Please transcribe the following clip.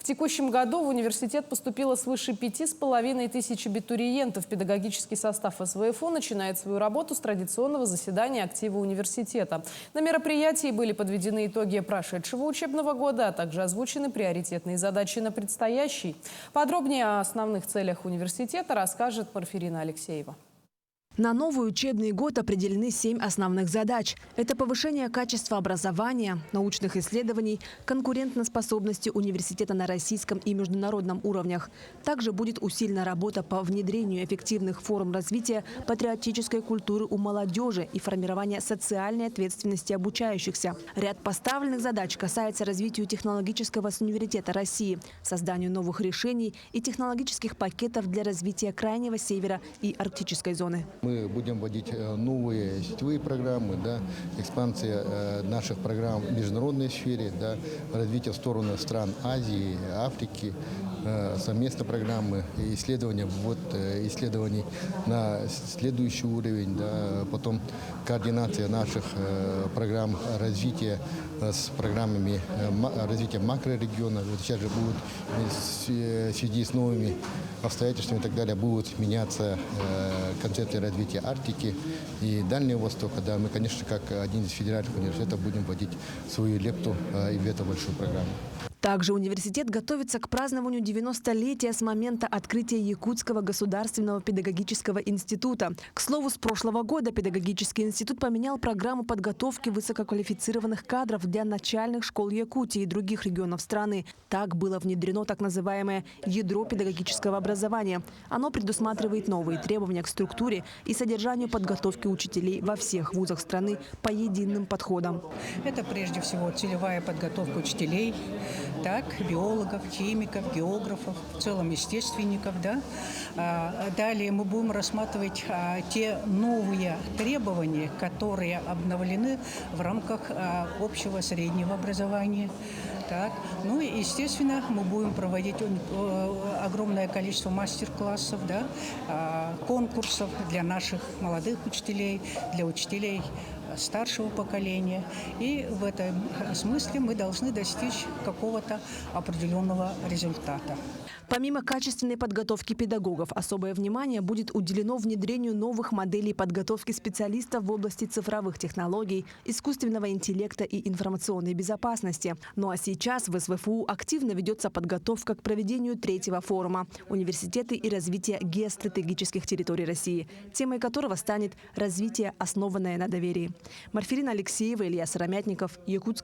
В текущем году в университет поступило свыше 5500 абитуриентов. Педагогический состав СВФУ начинает свою работу с традиционного заседания актива университета. На мероприятии были подведены итоги прошедшего учебного года, а также озвучены приоритетные задачи на предстоящий. Подробнее о основных целях университета расскажет Марфирина Алексеева. На новый учебный год определены 7 основных задач. Это повышение качества образования, научных исследований, конкурентоспособности университета на российском и международном уровнях. Также будет усилена работа по внедрению эффективных форм развития патриотической культуры у молодежи и формирования социальной ответственности обучающихся. Ряд поставленных задач касается развития технологического университета России, созданию новых решений и технологических пакетов для развития Крайнего Севера и Арктической зоны. Мы будем вводить новые сетевые программы, экспансия наших программ в международной сфере, развитие в сторону стран Азии, Африки, совместные программы, исследования, исследований на следующий уровень, потом координация наших программ развития с программами развития макрорегиона. Вот сейчас же будут в связи с новыми обстоятельствами и так далее будут меняться концепции развития Арктики и Дальнего Востока. Мы, конечно, как один из федеральных университетов будем вводить свою лепту и в эту большую программу. Также университет готовится к празднованию 90-летия с момента открытия Якутского государственного педагогического института. К слову, с прошлого года педагогический институт поменял программу подготовки высококвалифицированных кадров для начальных школ Якутии и других регионов страны. Так было внедрено так называемое ядро педагогического образования. Оно предусматривает новые требования к структуре и содержанию подготовки учителей во всех вузах страны по единым подходам. Это прежде всего целевая подготовка учителей, биологов, химиков, географов, в целом естественников. Далее мы будем рассматривать те новые требования, которые обновлены в рамках общего среднего образования. Ну и, естественно, мы будем проводить огромное количество мастер-классов, конкурсов для наших молодых учителей, для учителей старшего поколения. И в этом смысле мы должны достичь какого-то определенного результата. Помимо качественной подготовки педагогов, особое внимание будет уделено внедрению новых моделей подготовки специалистов в области цифровых технологий, искусственного интеллекта и информационной безопасности. Ну а сейчас в СВФУ активно ведется подготовка к проведению 3-го форума «Университеты и развитие геостратегических территорий России», темой которого станет развитие, основанное на доверии. Марфирина Алексеева, Илья Сыромятников, Якутск.